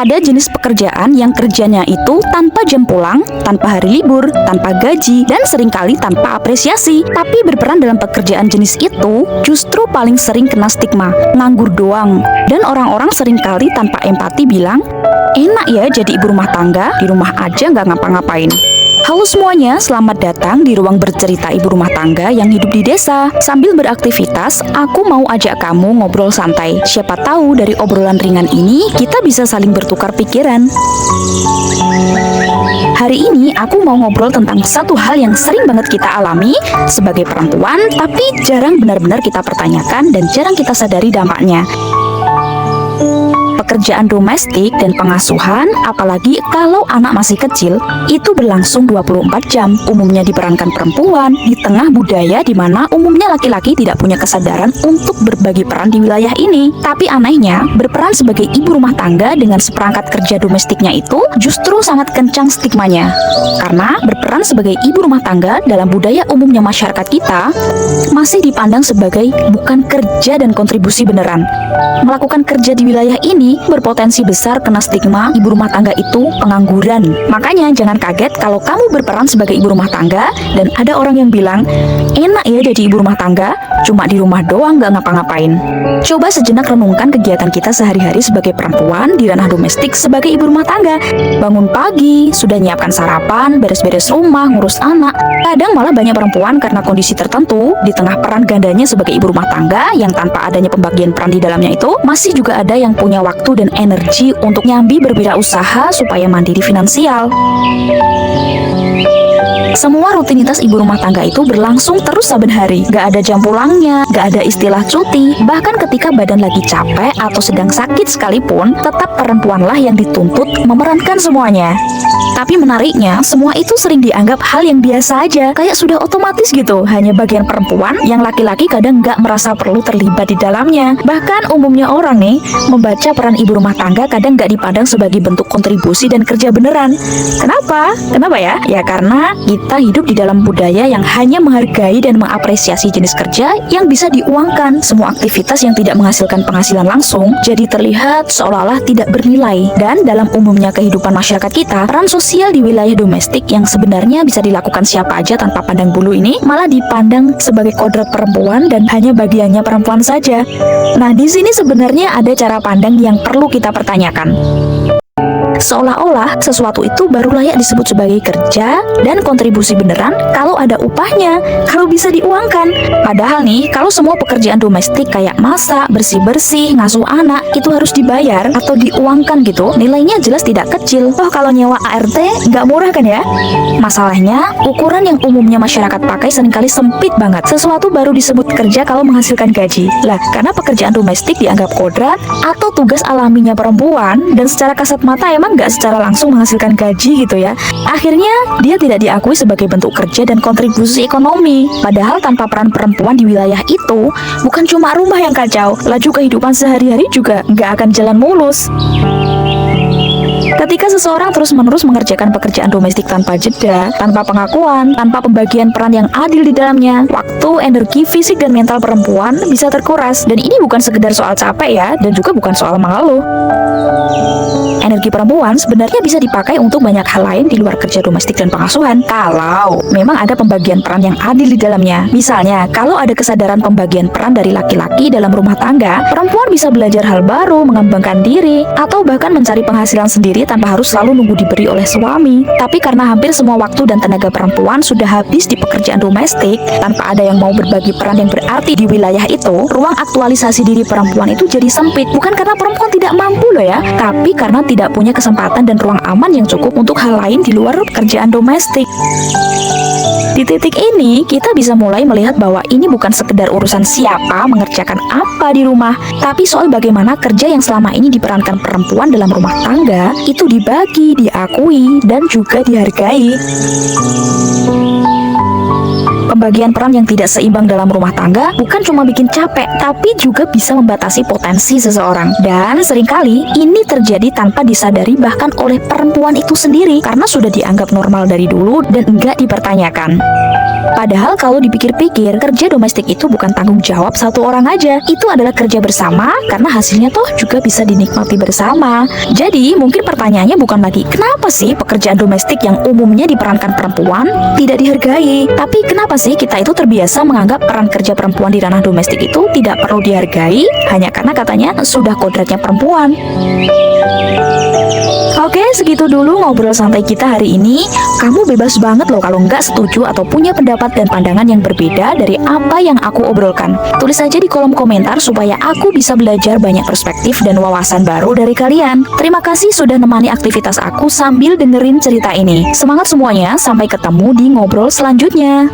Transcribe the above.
Ada jenis pekerjaan yang kerjanya itu tanpa jam pulang, tanpa hari libur, tanpa gaji, dan seringkali tanpa apresiasi. Tapi berperan dalam pekerjaan jenis itu justru paling sering kena stigma, nganggur doang. Dan orang-orang seringkali tanpa empati bilang, enak ya jadi ibu rumah tangga, di rumah aja nggak ngapa-ngapain. Halo semuanya, selamat datang di ruang bercerita ibu rumah tangga yang hidup di desa. Sambil beraktivitas, aku mau ajak kamu ngobrol santai. Siapa tahu dari obrolan ringan ini, kita bisa saling bertukar pikiran. Hari ini aku mau ngobrol tentang satu hal yang sering banget kita alami sebagai perempuan, tapi jarang benar-benar kita pertanyakan dan jarang kita sadari dampaknya. Pekerjaan domestik dan pengasuhan, apalagi kalau anak masih kecil, itu berlangsung 24 jam. Umumnya diperankan perempuan di tengah budaya di mana umumnya laki-laki tidak punya kesadaran untuk berbagi peran di wilayah ini. Tapi anehnya, berperan sebagai ibu rumah tangga dengan seperangkat kerja domestiknya itu justru sangat kencang stigmanya. Karena berperan sebagai ibu rumah tangga dalam budaya umumnya masyarakat kita masih dipandang sebagai bukan kerja dan kontribusi beneran. Melakukan kerja di wilayah ini berpotensi besar kena stigma ibu rumah tangga itu pengangguran. Makanya jangan kaget kalau kamu berperan sebagai ibu rumah tangga dan ada orang yang bilang, enak ya jadi ibu rumah tangga, cuma di rumah doang gak ngapa-ngapain. Coba sejenak renungkan kegiatan kita sehari-hari sebagai perempuan di ranah domestik sebagai ibu rumah tangga. Bangun pagi, sudah nyiapkan sarapan, beres-beres rumah, ngurus anak. Kadang malah banyak perempuan karena kondisi tertentu di tengah peran gandanya sebagai ibu rumah tangga yang tanpa adanya pembagian peran di dalamnya itu, masih juga ada yang punya waktu dan energi untuk nyambi berwirausaha supaya mandiri finansial. Semua rutinitas ibu rumah tangga itu berlangsung terus saben hari. Gak ada jam pulangnya, gak ada istilah cuti. Bahkan ketika badan lagi capek atau sedang sakit sekalipun, tetap perempuanlah yang dituntut memerankan semuanya. Tapi menariknya, semua itu sering dianggap hal yang biasa aja, kayak sudah otomatis gitu. Hanya bagian perempuan yang laki-laki kadang gak merasa perlu terlibat di dalamnya. Bahkan umumnya orang nih, membaca peran ibu rumah tangga kadang gak dipandang sebagai bentuk kontribusi dan kerja beneran. Kenapa? Kenapa ya? Ya karena kita hidup di dalam budaya yang hanya menghargai dan mengapresiasi jenis kerja yang bisa diuangkan. Semua aktivitas yang tidak menghasilkan penghasilan langsung jadi terlihat seolah-olah tidak bernilai. Dan dalam umumnya kehidupan masyarakat kita, peran sosial di wilayah domestik yang sebenarnya bisa dilakukan siapa aja tanpa pandang bulu ini malah dipandang sebagai kodrat perempuan dan hanya bagiannya perempuan saja. Nah, di sini sebenarnya ada cara pandang yang perlu kita pertanyakan. Seolah-olah sesuatu itu baru layak disebut sebagai kerja dan kontribusi beneran kalau ada upahnya, kalau bisa diuangkan. Padahal nih, kalau semua pekerjaan domestik kayak masak, bersih-bersih, ngasuh anak, itu harus dibayar atau diuangkan gitu, nilainya jelas tidak kecil. Oh, kalau nyewa ART nggak murah kan ya? Masalahnya, ukuran yang umumnya masyarakat pakai seringkali sempit banget. Sesuatu baru disebut kerja kalau menghasilkan gaji. Lah, karena pekerjaan domestik dianggap kodrat atau tugas alaminya perempuan dan secara kasat mata emang nggak secara langsung menghasilkan gaji gitu ya. Akhirnya dia tidak diakui sebagai bentuk kerja dan kontribusi ekonomi. Padahal tanpa peran perempuan di wilayah itu, bukan cuma rumah yang kacau, laju kehidupan sehari-hari juga nggak akan jalan mulus. Ketika seseorang terus-menerus mengerjakan pekerjaan domestik tanpa jeda, tanpa pengakuan, tanpa pembagian peran yang adil di dalamnya, waktu, energi, fisik, dan mental perempuan bisa terkuras. Dan ini bukan sekedar soal capek ya, dan juga bukan soal mengeluh. Energi perempuan sebenarnya bisa dipakai untuk banyak hal lain di luar kerja domestik dan pengasuhan kalau memang ada pembagian peran yang adil di dalamnya. Misalnya, kalau ada kesadaran pembagian peran dari laki-laki dalam rumah tangga, perempuan bisa belajar hal baru, mengembangkan diri, atau bahkan mencari penghasilan sendiri tanpa harus selalu nunggu diberi oleh suami. Tapi karena hampir semua waktu dan tenaga perempuan sudah habis di pekerjaan domestik, tanpa ada yang mau berbagi peran yang berarti di wilayah itu, ruang aktualisasi diri perempuan itu jadi sempit. Bukan karena perempuan tidak mampu loh ya, tapi karena tidak punya kesempatan dan ruang aman yang cukup untuk hal lain di luar pekerjaan domestik. Di titik ini, kita bisa mulai melihat bahwa ini bukan sekedar urusan siapa mengerjakan apa di rumah, tapi soal bagaimana kerja yang selama ini diperankan perempuan dalam rumah tangga itu dibagi, diakui, dan juga dihargai. Pembagian peran yang tidak seimbang dalam rumah tangga bukan cuma bikin capek, tapi juga bisa membatasi potensi seseorang. Dan seringkali ini terjadi tanpa disadari bahkan oleh perempuan itu sendiri karena sudah dianggap normal dari dulu dan enggak dipertanyakan. Padahal kalau dipikir-pikir, kerja domestik itu bukan tanggung jawab satu orang aja. Itu adalah kerja bersama karena hasilnya toh juga bisa dinikmati bersama. Jadi mungkin pertanyaannya bukan lagi kenapa sih pekerjaan domestik yang umumnya diperankan perempuan tidak dihargai, tapi kenapa sih kita itu terbiasa menganggap peran kerja perempuan di ranah domestik itu tidak perlu dihargai hanya karena katanya sudah kodratnya perempuan. Oke, segitu dulu ngobrol santai kita hari ini. Kamu bebas banget loh kalau nggak setuju atau punya pendapat dan pandangan yang berbeda dari apa yang aku obrolkan. Tulis saja di kolom komentar supaya aku bisa belajar banyak perspektif dan wawasan baru dari kalian. Terima kasih sudah nemani aktivitas aku sambil dengerin cerita ini. Semangat semuanya, sampai ketemu di ngobrol selanjutnya.